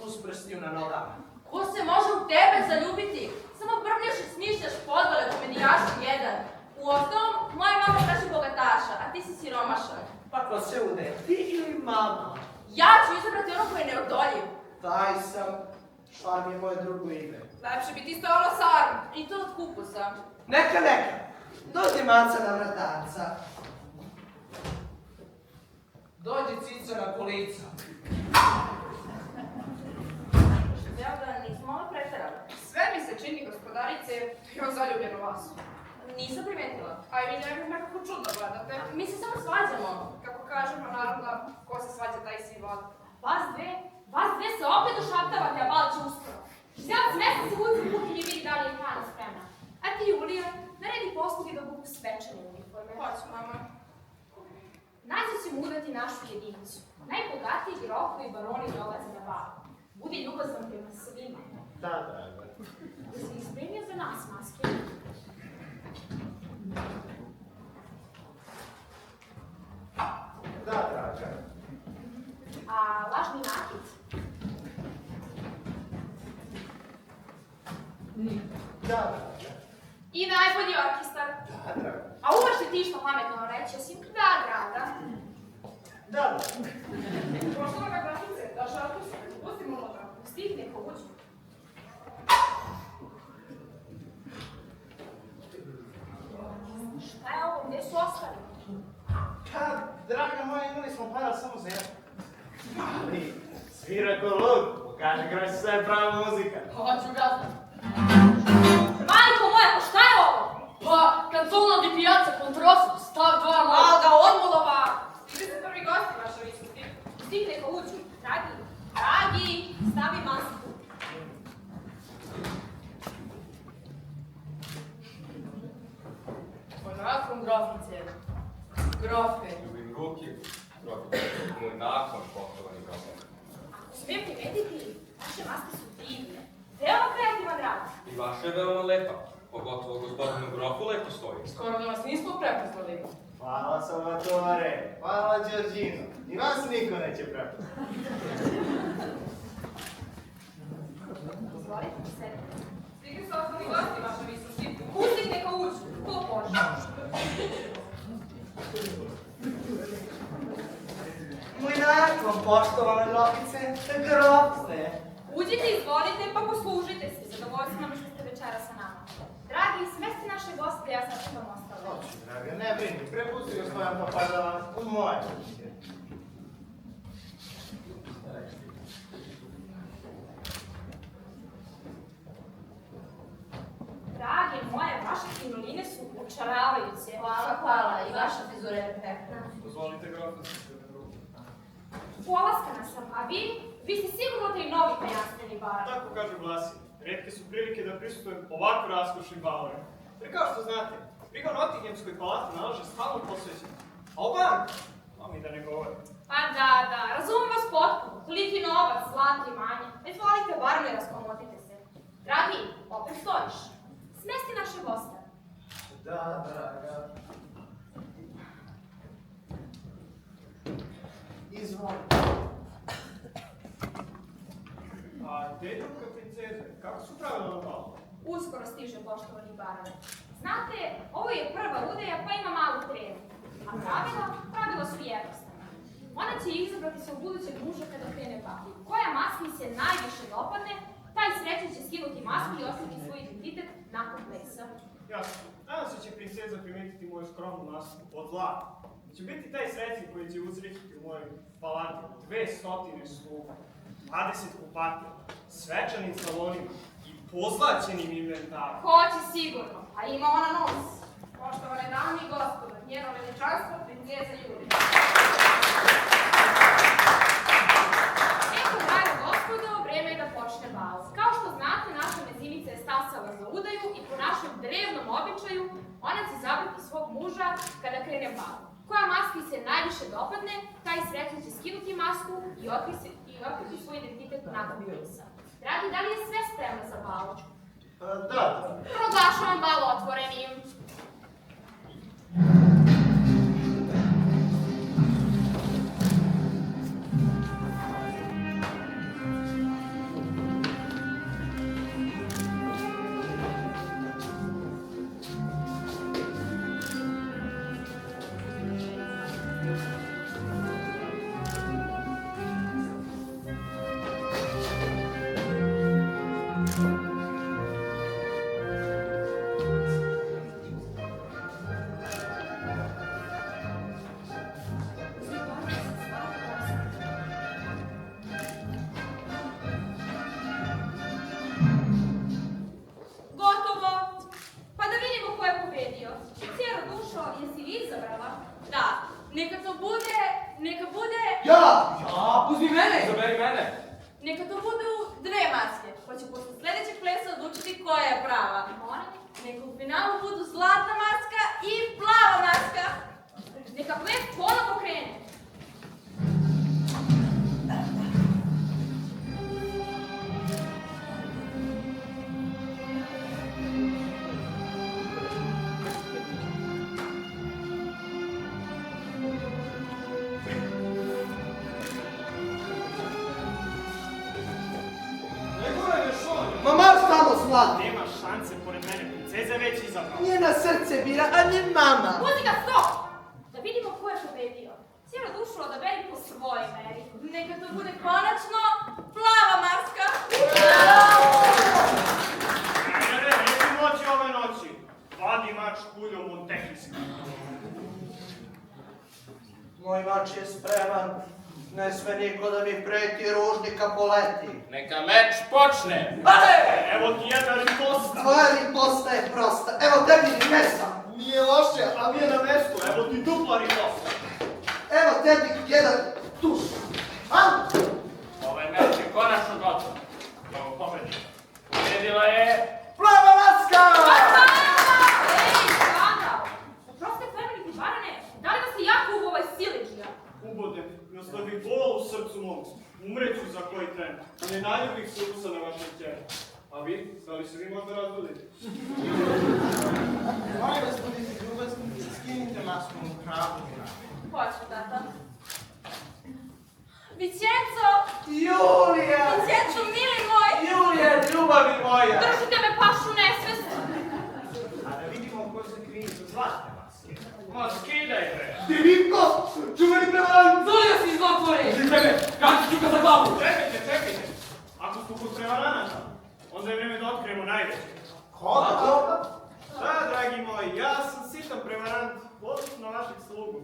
Speaker 7: Uz prstiju na nogama.
Speaker 11: Ko se može u tebe zaljubiti? Samo brbljaš i smišljaš podvale komedijaši jedan. Uostalom, moja mama kaže bogataša, a ti si siromašan.
Speaker 7: Pa ko se ude, ti ili mama?
Speaker 11: Ja ću izabrati ono koje je neodoljiv.
Speaker 7: Taj sam, šarm je moje drugo ime.
Speaker 8: Lepše bi ti stojalo sarm.
Speaker 11: I to od kupusa.
Speaker 7: Neka. Dođi maca na vratanca. Dođi cico na kolica.
Speaker 11: Ja da nismo malo preterali.
Speaker 8: Sve mi se čini, gospodarice, da je on zaljubljen u vas.
Speaker 11: Nisam primetila.
Speaker 8: A i vi njega nekako čudno gledate.
Speaker 11: Mi se samo svađamo.
Speaker 8: Kako kažemo, naravno, ko se svađa, taj si vod.
Speaker 2: Vas dve se opet došaptavate, a bal će uskoro. Žizela smesta se vuci u kuhinji i vidi da li je hrana spremna. A ti, Julija, naredi posluge da budu svečane uniforme.
Speaker 8: Hoću, mama.
Speaker 2: Najzad ćemo udati našu jedinicu. Najbogatiji grofovi i baroni dolaze na bal. Budi ljubazan prema svima.
Speaker 9: Da, draga.
Speaker 2: Da si ih spremio za nas, maske.
Speaker 9: Da, draga.
Speaker 2: A lažni nakit?
Speaker 9: Da, draga.
Speaker 2: I najbolji orkestar.
Speaker 9: Da, draga.
Speaker 2: A umeš li ti što pametno reći, osim da, draga?
Speaker 9: Da, draga.
Speaker 8: Pošto ga grafice, da šalku se, pustimo unutra.
Speaker 2: Stigne ko uđu. Šta je ovo? Gdje su ostali?
Speaker 9: Pa, draga moja, imali smo para samo za jedno. Ali, svira ko lud, pokaže graši sve je prava muzika.
Speaker 11: Hoću gazda.
Speaker 2: Majko moja, pa šta je ovo?
Speaker 11: Pa, kanzona di pijaca kontrosu, stav 2 malo.
Speaker 8: Alda Odmulova! Ide se prvi gosti, vaša visosti.
Speaker 2: Stigne ko uđu. Dragi, stavi masku.
Speaker 11: Nakon grofice. Grofe.
Speaker 10: Ljubim ruke, moj nakon poštovani grofovi.
Speaker 2: Ako smijem primetiti, vaše maske su divne. Veoma kreativan rad.
Speaker 10: I vaša je veoma lepa, pogotovo gospodinu grofu lepo stoji.
Speaker 11: Skoro da vas nismo prepoznali.
Speaker 9: Hvala Salvatore, hvala Đorđino. I vas niko neće prepoznati.
Speaker 2: Izvolite se.
Speaker 8: Stigli su ostali gosti, vaša visosti.
Speaker 2: Pustik neka uđu. Ko može?
Speaker 7: Moj naklon, poštovane grofice, grofce.
Speaker 5: Uđite, izvolite, pa poslužite se. Zadovoljstvo nam što ste večera sa nama. Dragi, smesti naše goste, ja sad ću vam ostalo.
Speaker 9: Hoću, draga, ne brini, prepusti gospodin Papadova u moje kuće.
Speaker 5: Drage moje, vaše krinoline su očaravajuće.
Speaker 4: Hvala, i vaša frizura je perfektna.
Speaker 9: Dozvolite grofice.
Speaker 5: Polaskana sam, a vi ste sigurno taj novi tajanstveni bar.
Speaker 12: Tako kažu glasi. Retke su prilike da prisutujem ovako raskošnim balovima. Jer kao što znate, briga o Nottinghamskoj palati nalaže stalno posvećena. A o banku, a mi da ne govorim.
Speaker 5: Pa da, razumem vas potpuno. Toliki novac, zlato i manje. Izvolite, bar ne raskomotite se. Dragi, opet stojiš. Smesti naše goste.
Speaker 9: Da, draga. Izvolite.
Speaker 12: A dedovka princeze, kako su pravila na balu?
Speaker 5: Uskoro stiže, poštovani barone. Znate, ovo je prva ludeja, pa ima malu tremu. A pravila su jednostavna. Ona će izabrati svog budućeg muža kada krene bal. Koja maski se najviše dopadne, taj srećan će skinuti masku i otkriti svoj identitet nakon plesa.
Speaker 12: Jasno, nadam se će princeza primetiti moju skromnu masku od zlata. Će biti taj srećan koji će uzrihiti u mojoj palati 200 sluga, 20 kupatila, svečanim salonima i pozlaćenim inventarom.
Speaker 5: Hoće sigurno, a ima ona nos.
Speaker 8: Poštovane dame i gospodo, njeno veličanstvo, princeza Julija.
Speaker 5: Eto, draga gospodo, vreme je da počne bal. Kao što znate, naša mezimica je stasala za udaju i po našem drevnom običaju ona će izabrati svog muža kada krene bal. Koja maski se najviše dopadne, taj srećan će skinuti masku i otkriti svoj identitet nakon plesa. Dragi, da li je sve spremno za bal?
Speaker 9: Da.
Speaker 5: Proglašavam bal otvorenim. Neka to budu dve maske, pa će posle sledećeg plesa odlučiti koja je prava. Neka u finalu budu zlatna maska i plava maska. Neka ples ponovo krene.
Speaker 12: Nema šanse pored mene, princeza već izabrala.
Speaker 7: Njena srce bira, a ne mama.
Speaker 5: Muzika, stop! Da vidimo ko je pobedio. Cijelo dušo odaberi po svojoj meri. Neka to bude konačno plava maska.
Speaker 12: Neću moći ove noći. Vadi mač kuljom Montekijski.
Speaker 7: Moj mač je spreman. Ne sme niko da mi preti ružnika poleti.
Speaker 10: Neka meč počne!
Speaker 12: Evo ti jedna riposta.
Speaker 7: Tvoja riposta je prosta. Evo tebi mesa.
Speaker 12: Nije loše, a mi je na mestu. Evo ti dupla riposta.
Speaker 7: Evo tebi jedan tuš.
Speaker 10: Ovaj meč je konačno gotov. Evo pobedi. Pobedila je...
Speaker 7: Plava maska!
Speaker 5: Ej, skandal! Oproste, plemeniti barane, da li vas je jako uvo ovaj sileđija?
Speaker 12: Ubodem i ostavim bol u srcu mom. Umreću za koji tren. Ne naljubih se usa na vašem tijelu. A vi? Da li se vi možda razvodite?
Speaker 9: Molim vas, budite ljubazni, skinite masku u kravu.
Speaker 5: Hoću, tata. Vicenco!
Speaker 7: Julija!
Speaker 5: Vicenco, mili moj!
Speaker 7: Julija, ljubavi moja!
Speaker 5: Držite me pašu nesvest!
Speaker 9: A da vidimo ko se krije za zlatne maske.
Speaker 12: Pa skidaj bre!
Speaker 7: Diviko! Čuveni prevarant!
Speaker 11: Zulio si zlotvore!
Speaker 10: Pusti tebe! Kaži ću ga za glavu!
Speaker 12: Čekajte! Ako smo kod prevaranata, onda je vreme da otkrijemo najveće.
Speaker 7: Koga?
Speaker 12: Da, dragi moji, ja sam sitan prevarant, odnosno na vašeg slugu.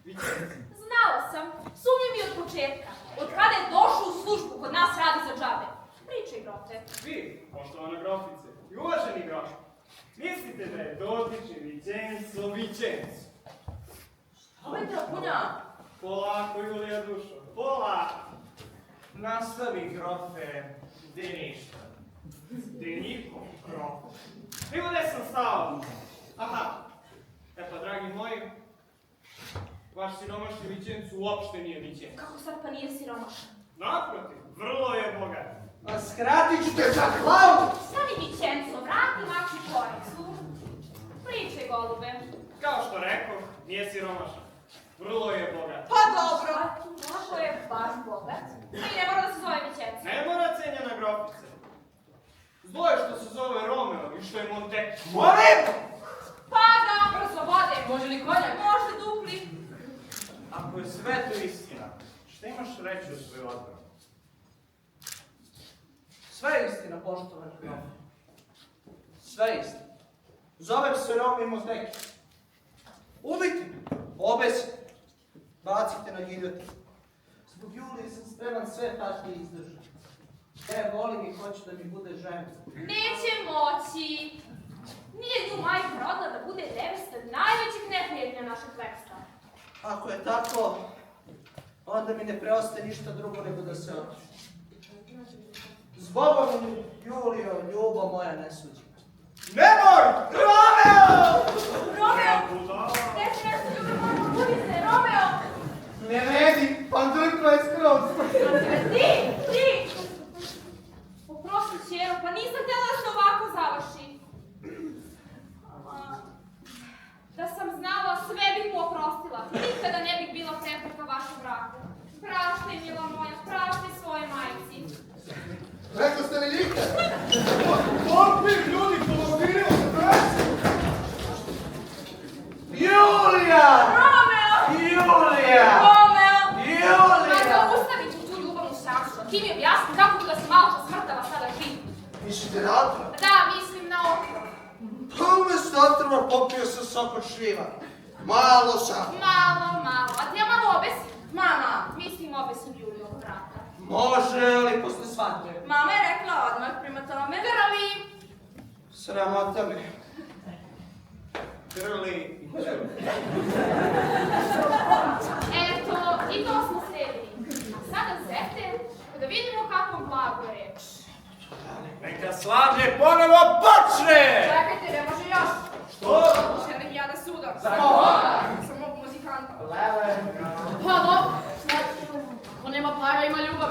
Speaker 12: Vićenci.
Speaker 2: Znala sam, sumnji mi od početka. Od kada je došao u službu, kod nas radi za džabe. Pričaj, grote.
Speaker 12: Vi, poštovana grofice i uvaženi grof, mislite da je dotični Vićenco Vićenco?
Speaker 2: Ovo je trapunja.
Speaker 12: Polako, Julija dušo, polako. Nastavi, grofe, gde ništa. Gde niko, grofe. Evo gde sam stao. Aha. E pa, dragi moji, vaš siromašni Vićenco uopšte nije Vićenco.
Speaker 2: Kako sad pa nije siromašan?
Speaker 12: Naprotiv, vrlo je bogat.
Speaker 7: A skratit ću te za glavu!
Speaker 2: Stani, Vićenco, vrati vašu koricu. Pričaj, golube.
Speaker 12: Kao što rekoh, nije siromašan. Vrlo je bogat.
Speaker 2: Pa dobro. Ako je baš bogat, i ne mora da se zove Vićenco.
Speaker 12: Ne mora, cenjena grofice. Zlo je što se zove Romeo i što je Monte.
Speaker 7: Molim!
Speaker 2: Pa dobro, slobode.
Speaker 11: Može li konjak?
Speaker 2: Može dupli.
Speaker 12: Ako je sve to istina, šta imaš reći o svoj odbranu?
Speaker 7: Sve je istina, poštovani grof. Sve je istina. Zovem se Rome i Moteki. Ubiti, obesiti, bacite na giljotinu. Zbog Julije sam spreman sve patnje izdržati. Ja volim i hoću da mi bude žena.
Speaker 2: Neće moći. Nije nju majka rodila da bude nevesta najvećeg neprijatelja našeg plemstva.
Speaker 7: Ako je tako, onda mi ne preostaje ništa drugo nego da se otišem. Zbogom, Julio, ljubo moja nesuđena. Nemoj! Romeo!
Speaker 2: Romeo! Reci nešto, ljubav, budi se, Romeo!
Speaker 7: Ne vredi, pandrkla je skroz.
Speaker 2: Ti! Oprosti, čero, pa nisam htjela da se ovako završi. Da sam znala, sve bih mu oprostila. Nikada ne bih bila prepreka vašem braku. Praštaj, mila moja, praštaj svoje majci.
Speaker 7: Rekao ste li nikad?
Speaker 12: Vampir, ljudi, pologiraju se presi!
Speaker 7: Julija!
Speaker 2: Romeo!
Speaker 7: Julija!
Speaker 2: Romeo!
Speaker 7: Julija!
Speaker 2: Ma zaustavi tu ljubavnu šansu. Ti mi objasni kako da se malo smrtava sada živ.
Speaker 7: Mislite na otrov?
Speaker 2: Da, mislim na otrov.
Speaker 7: Pa umjesto otrova popio sam sok od šljiva. Malo sam.
Speaker 2: Malo. A ti ja malo obesim? Mama. Mislim obesim Juliju od brata.
Speaker 7: Može, ali posle svadbe.
Speaker 2: Mama je rekla odmah prema tome. Grli!
Speaker 7: Sramota mi.
Speaker 12: Grli.
Speaker 2: Eto, i to smo sredili. A sada zete, da vidimo kakvom blagu je reč.
Speaker 9: Neka slavlje ponovo počne!
Speaker 8: Čekajte, ne može još.
Speaker 9: Što?
Speaker 8: Še nek ja da sudam.
Speaker 9: Za koga?
Speaker 8: Za mog muzikanta.
Speaker 7: Lele.
Speaker 11: Pa dobro. Ako nema para, ima ljubav.